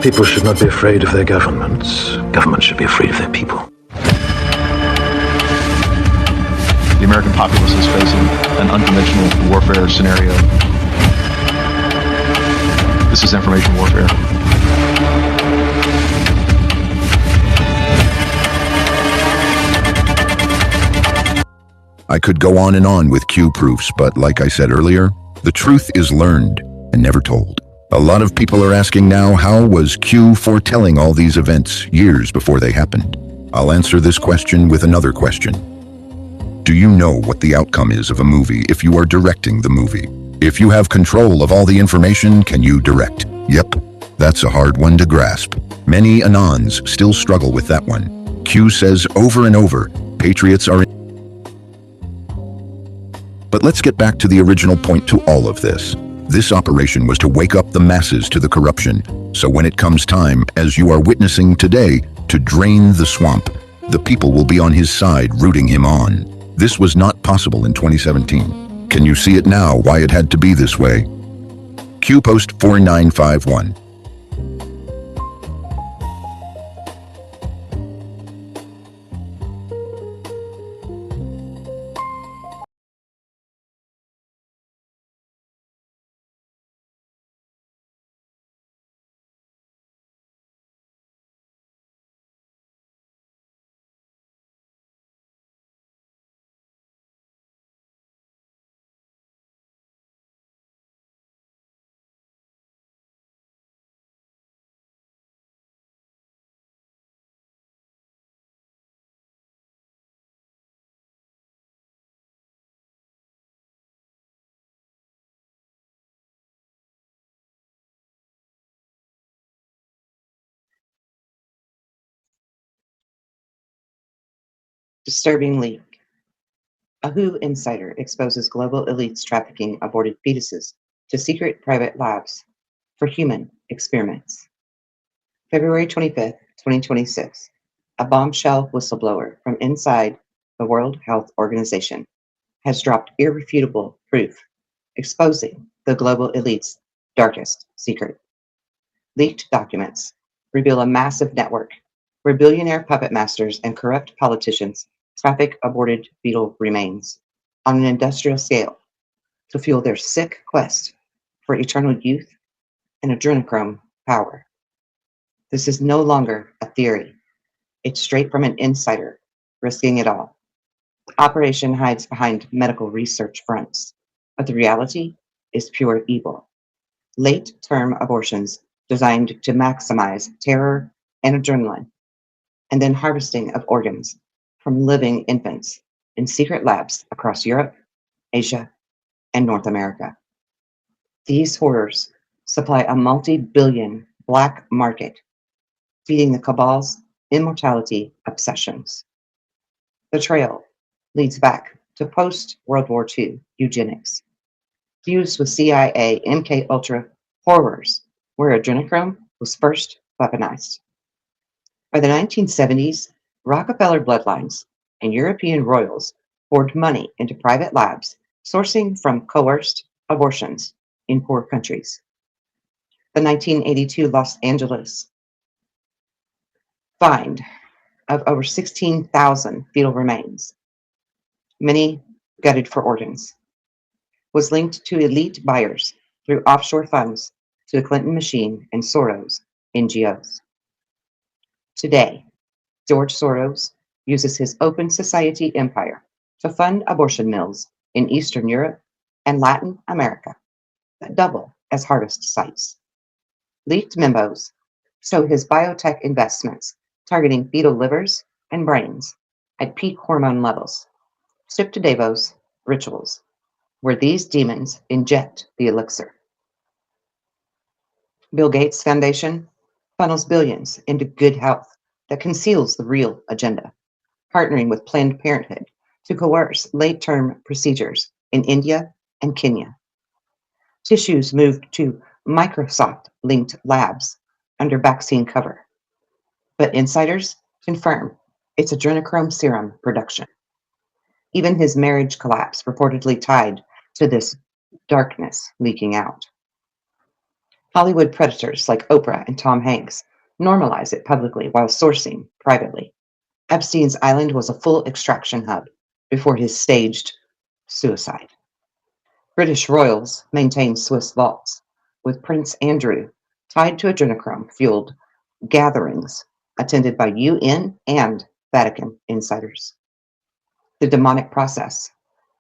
People should not be afraid of their governments. Governments should be afraid of their people. The American populace is facing an unconventional warfare scenario. This is information warfare. I could go on and on with Q proofs, but like I said earlier, the truth is learned and never told. A lot of people are asking now, how was Q foretelling all these events years before they happened? I'll answer this question with another question. Do you know what the outcome is of a movie if you are directing the movie? If you have control of all the information, can you direct? Yep, that's a hard one to grasp. Many Anons still struggle with that one. Q says over and over, patriots are But let's get back to the original point to all of this. This operation was to wake up the masses to the corruption, so when it comes time, as you are witnessing today, to drain the swamp, the people will be on his side rooting him on. This was not possible in 2017. Can you see it now, why it had to be this way? Q Post 4951. Disturbing leak. A WHO insider exposes global elites trafficking aborted fetuses to secret private labs for human experiments. February 25th, 2026, a bombshell whistleblower from inside the World Health Organization has dropped irrefutable proof exposing the global elite's darkest secret. Leaked documents reveal a massive network where billionaire puppet masters and corrupt politicians traffic aborted fetal remains on an industrial scale to fuel their sick quest for eternal youth and adrenochrome power. This is no longer a theory. It's straight from an insider risking it all. The operation hides behind medical research fronts, but the reality is pure evil. Late-term abortions designed to maximize terror and adrenaline, and then harvesting of organs from living infants in secret labs across Europe, Asia, and North America. These horrors supply a multi-billion black market, feeding the cabal's immortality obsessions. The trail leads back to post-World War II eugenics, fused with CIA MKUltra horrors, where adrenochrome was first weaponized. By the 1970s, Rockefeller bloodlines and European royals poured money into private labs sourcing from coerced abortions in poor countries. The 1982 Los Angeles find of over 16,000 fetal remains, many gutted for organs, was linked to elite buyers through offshore funds to the Clinton machine and Soros NGOs. Today, George Soros uses his open society empire to fund abortion mills in Eastern Europe and Latin America that double as harvest sites. Leaked memos show his biotech investments targeting fetal livers and brains at peak hormone levels, shipped to Davos rituals, where these demons inject the elixir. Bill Gates Foundation funnels billions into good health that conceals the real agenda, partnering with Planned Parenthood to coerce late-term procedures in India and Kenya. Tissues moved to Microsoft-linked labs under vaccine cover, but insiders confirm it's adrenochrome serum production. Even his marriage collapse reportedly tied to this darkness leaking out. Hollywood predators like Oprah and Tom Hanks normalize it publicly while sourcing privately. Epstein's island was a full extraction hub before his staged suicide. British royals maintained Swiss vaults, with Prince Andrew tied to adrenochrome-fueled gatherings attended by UN and Vatican insiders. The demonic process.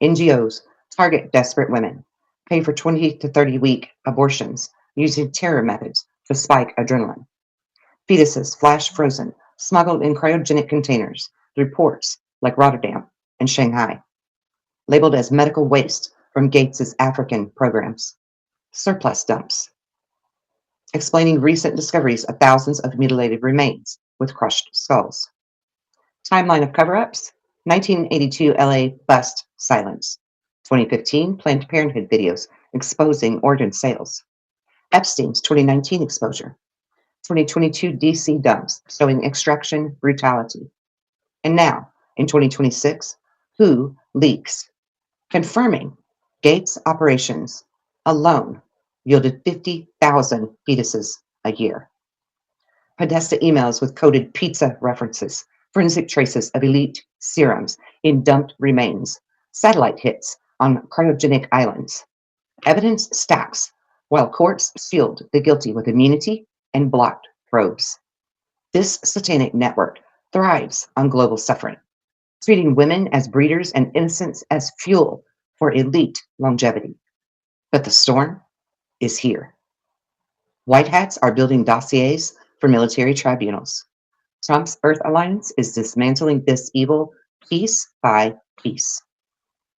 NGOs target desperate women, pay for 20 to 30-week abortions using terror methods to spike adrenaline. Fetuses flash frozen, smuggled in cryogenic containers through ports like Rotterdam and Shanghai, labeled as medical waste from Gates's African programs. Surplus dumps, explaining recent discoveries of thousands of mutilated remains with crushed skulls. Timeline of cover-ups: 1982 LA bust silence. 2015 Planned Parenthood videos exposing organ sales. Epstein's 2019 exposure. 2022 DC dumps showing extraction brutality. And now, in 2026, WHO leaks, confirming Gates' operations alone yielded 50,000 fetuses a year. Podesta emails with coded pizza references, forensic traces of elite serums in dumped remains, satellite hits on cryogenic islands. Evidence stacks, while courts shield the guilty with immunity and blocked probes. This satanic network thrives on global suffering, treating women as breeders and innocents as fuel for elite longevity. But the storm is here. White hats are building dossiers for military tribunals. Trump's Earth Alliance is dismantling this evil piece by piece.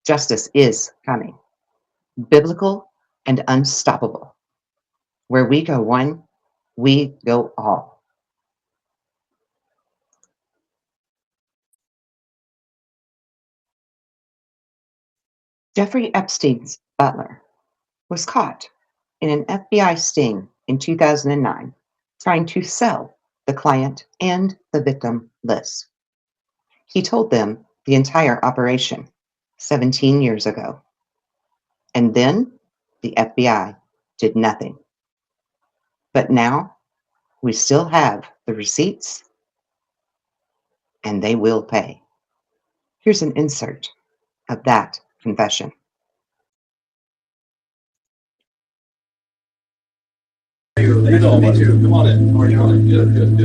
Justice is coming, biblical and unstoppable. Where we go one, we go all. Jeffrey Epstein's butler was caught in an FBI sting in 2009 trying to sell the client and the victim list. He told them the entire operation 17 years ago. And then the FBI did nothing. But now we still have the receipts and they will pay. Here's an insert of that confession. You know, me too. Come on in. How are you? Good.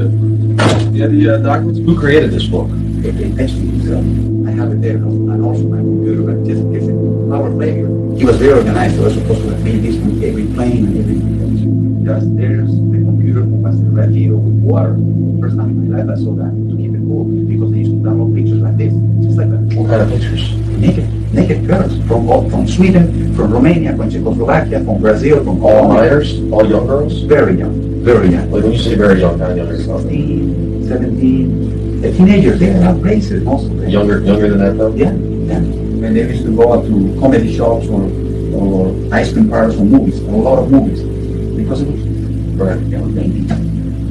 Yeah, the documents. Who created this book? Epstein himself. I have it there, and also my computer, but just it's our failure. He was very organized. He was supposed to have made this on every plane and everything. Just there's the computer who was ready with water. First time in my life I saw that to keep it cool because they used to download pictures like this, just like that. What kind of pictures? Naked girls from Sweden, from Romania, from Czechoslovakia, from Brazil, from All Colombia. minors? All young girls? Very young, very young. Like when you say very young, how young are you? 16, 17, the teenagers, they have braces, most of them. Younger than that though? Yeah. When they used to go out to comedy shops or ice cream parlors or movies, a lot of movies, because it was mainly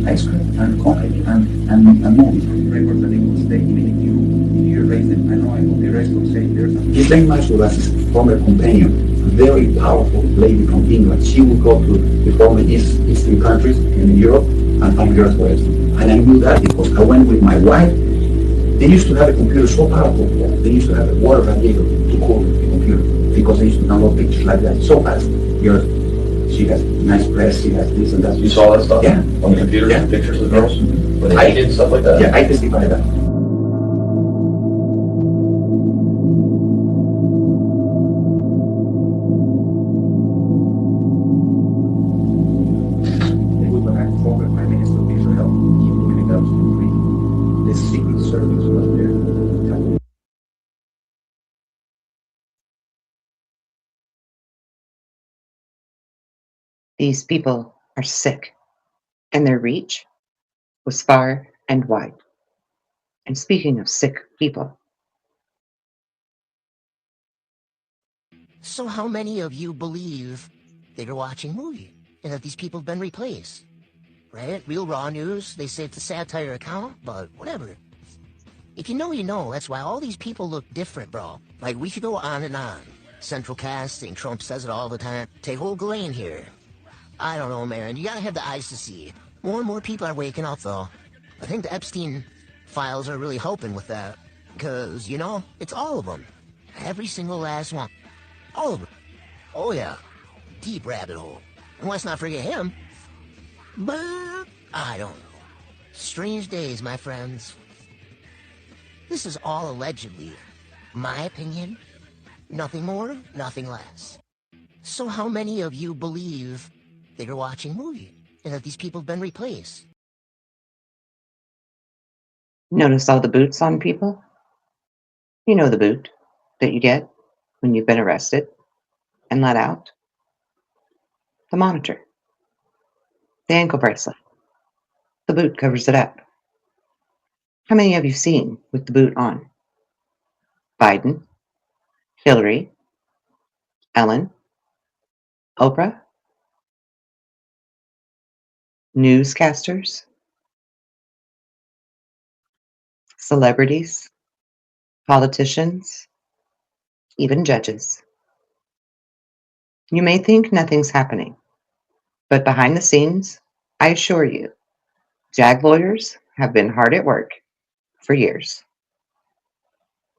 ice cream and comedy and movies. Records that they would stay even if you erase them. I know the rest will say there's a... His name was his former companion, a very powerful lady from England. She would go to the former Eastern countries in Europe and find girls for Epstein. And I knew that because I went with my wife. They used to have a computer so powerful. They used to have a water radiator to cool the computer because they used to download pictures like that so fast. She has nice breasts, she has this and that. You saw that stuff? Yeah. On the computer? Yeah. Pictures of girls? Mm-hmm. Were they naked and stuff like that? Yeah, I testify that. They would have former Prime Minister of Israel, even when it comes to free. The Secret Service was there. These people are sick, and their reach was far and wide. And speaking of sick people, So how many of you believe that you're watching a movie and that these people have been replaced? Right? Real raw news, they say it's a satire account, but whatever. If you know, you know. That's why all these people look different, bro. Like, we could go on and on. Central casting, Trump says it all the time. Take old Ghislaine here. I don't know, man. You gotta have the eyes to see. More and more people are waking up, though. I think the Epstein files are really helping with that. Because, you know, it's all of them. Every single last one. All of them. Oh, yeah. Deep rabbit hole. And let's not forget him. But, I don't know. Strange days, my friends. This is all allegedly. My opinion. Nothing more, nothing less. So how many of you believe that you're watching a movie and that these people have been replaced? Notice all the boots on people? You know the boot that you get when you've been arrested and let out? The monitor. The ankle bracelet. The boot covers it up. How many have you seen with the boot on? Biden, Hillary, Ellen, Oprah, newscasters, celebrities, politicians, even judges. You may think nothing's happening, but behind the scenes, I assure you, JAG lawyers have been hard at work for years.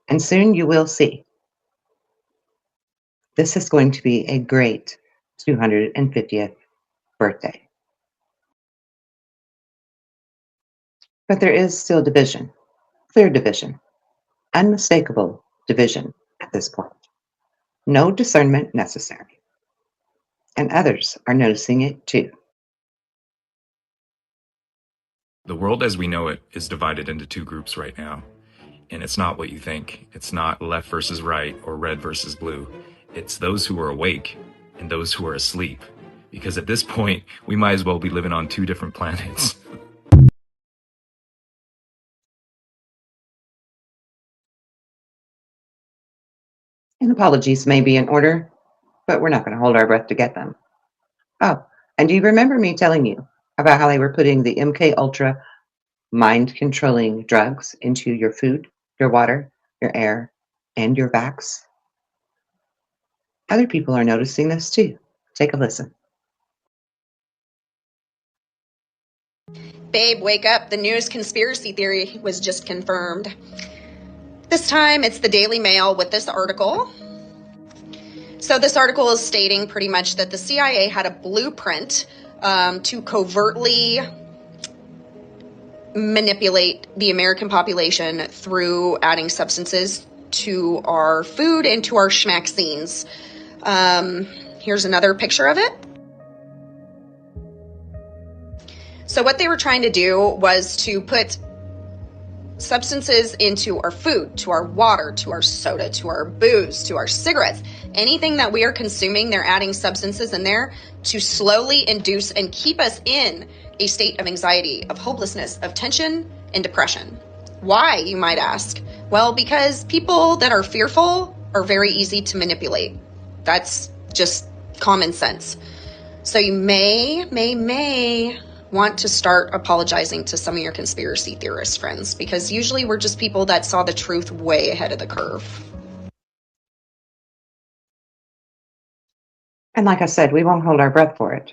And soon you will see. This is going to be a great 250th birthday. But there is still division, clear division, unmistakable division at this point. No discernment necessary. And others are noticing it too. The world as we know it is divided into two groups right now. And it's not what you think. It's not left versus right or red versus blue. It's those who are awake and those who are asleep. Because at this point, we might as well be living on two different planets. And apologies may be in order, but we're not going to hold our breath to get them. Oh, and do you remember me telling you about how they were putting the MKUltra mind-controlling drugs into your food, your water, your air, and your vax? Other people are noticing this too. Take a listen. Babe, wake up. The news conspiracy theory was just confirmed. This time it's the Daily Mail with this article. So this article is stating pretty much that the CIA had a blueprint to covertly manipulate the American population through adding substances to our food and to our schmaxines. Here's another picture of it. So what they were trying to do was to put substances into our food, to our water, to our soda, to our booze, to our cigarettes. Anything that we are consuming, they're adding substances in there to slowly induce and keep us in a state of anxiety, of hopelessness, of tension and depression. Why, you might ask? Well, because people that are fearful are very easy to manipulate. That's just common sense. So you may want to start apologizing to some of your conspiracy theorist friends, because usually we're just people that saw the truth way ahead of the curve. And like I said, we won't hold our breath for it.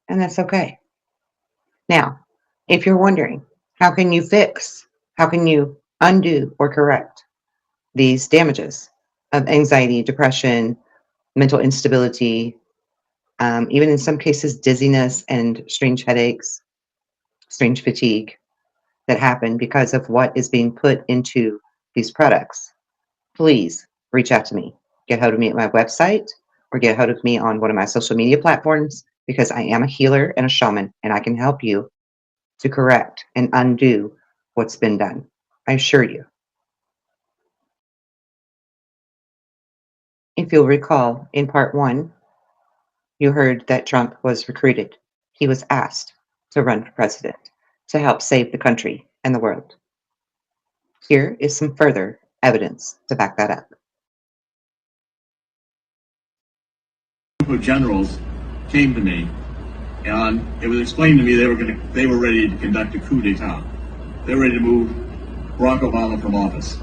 And that's okay. Now, if you're wondering, how can you undo or correct these damages of anxiety, depression, mental instability, even in some cases, dizziness and strange headaches, strange fatigue that happen because of what is being put into these products, please reach out to me. Get hold of me at my website or get hold of me on one of my social media platforms, because I am a healer and a shaman, and I can help you to correct and undo what's been done. I assure you. If you'll recall, in part 1, you heard that Trump was recruited. He was asked to run for president to help save the country and the world. Here is some further evidence to back that up. A group of generals came to me, and it was explained to me they were ready to conduct a coup d'etat. They were ready to move Barack Obama from office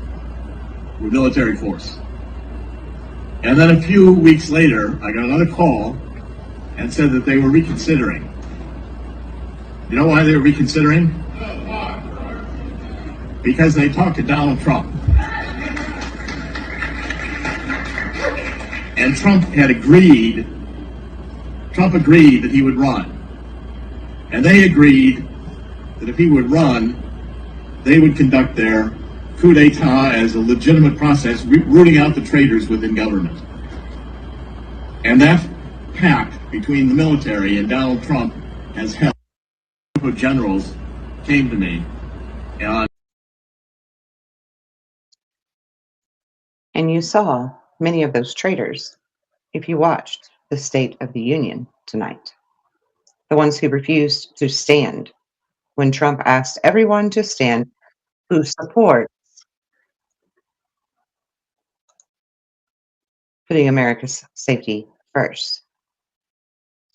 with military force. And then a few weeks later, I got another call, and said that they were reconsidering. You know why they were reconsidering? Because they talked to Donald Trump. And Trump agreed that he would run. And they agreed that if he would run, they would conduct their coup d'etat as a legitimate process, rooting out the traitors within government. And that pact between the military and Donald Trump has held. A group of generals came to me And you saw many of those traitors if you watched the State of the Union tonight. The ones who refused to stand when Trump asked everyone to stand who supports putting America's safety first.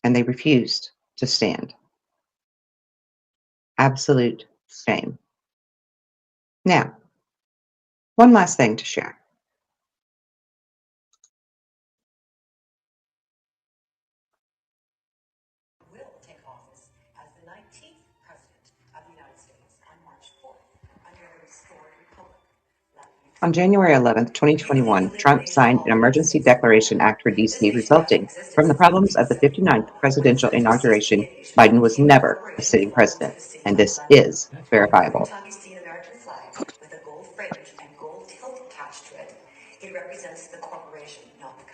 And they refused to stand. Absolute shame. Now, one last thing to share. Will take office as the 19th President of the United States on March 4th under a restored republic. On January 11th, 2021, Trump signed an Emergency Declaration Act for D.C. resulting from the problems of the 59th presidential inauguration. Biden was never a sitting president, and this is verifiable. Every time you see an American flag with a gold fringe and gold tilt attached to it, it represents the corporation, not the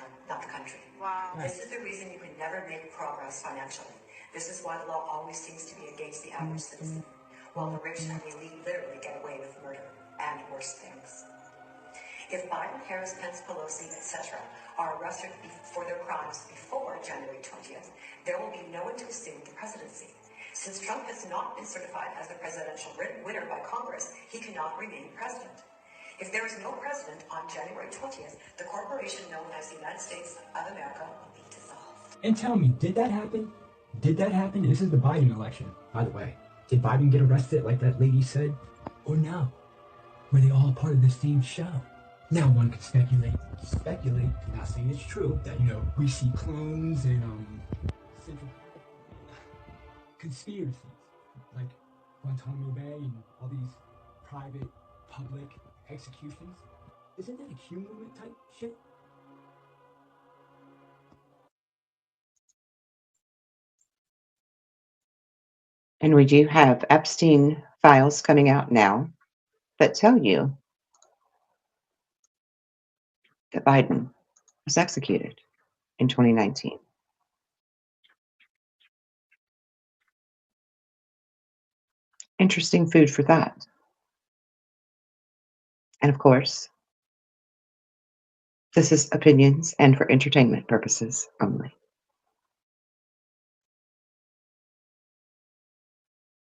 country. Wow. This is the reason you can never make progress financially. This is why the law always seems to be against the average citizen, while the rich and the elite literally get away with murder and worse things. If Biden, Harris, Pence, Pelosi, etc. are arrested for their crimes before January 20th, there will be no one to assume the presidency. Since Trump has not been certified as the presidential winner by Congress, he cannot remain president. If there is no president on January 20th, the corporation known as the United States of America will be dissolved. And tell me, did that happen? Did that happen? This is the Biden election, by the way. Did Biden get arrested like that lady said? Or no? Were they all part of the same show? Now one could speculate, not saying it's true, that, we see clones and, central conspiracies, like Guantanamo Bay and all these private, public executions. Isn't that a Q movement type shit? And we do have Epstein files coming out now that tell you that Biden was executed in 2019. Interesting food for thought. And of course, this is opinions and for entertainment purposes only.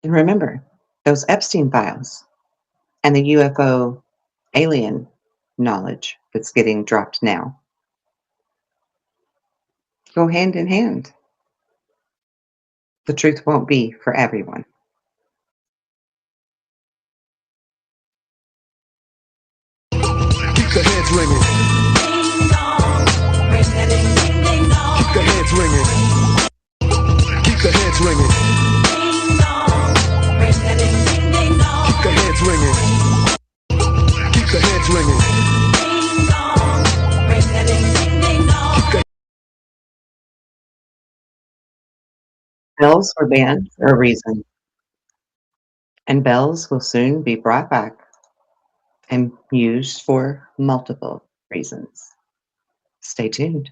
And remember, those Epstein files and the UFO alien knowledge that's getting dropped now go hand in hand. The truth won't be for everyone. Keep the heads ringing. Keep the heads ringing. Keep the heads ringing. Keep the heads ringing. Keep the heads ringing. Bells were banned for a reason, and bells will soon be brought back and used for multiple reasons. Stay tuned.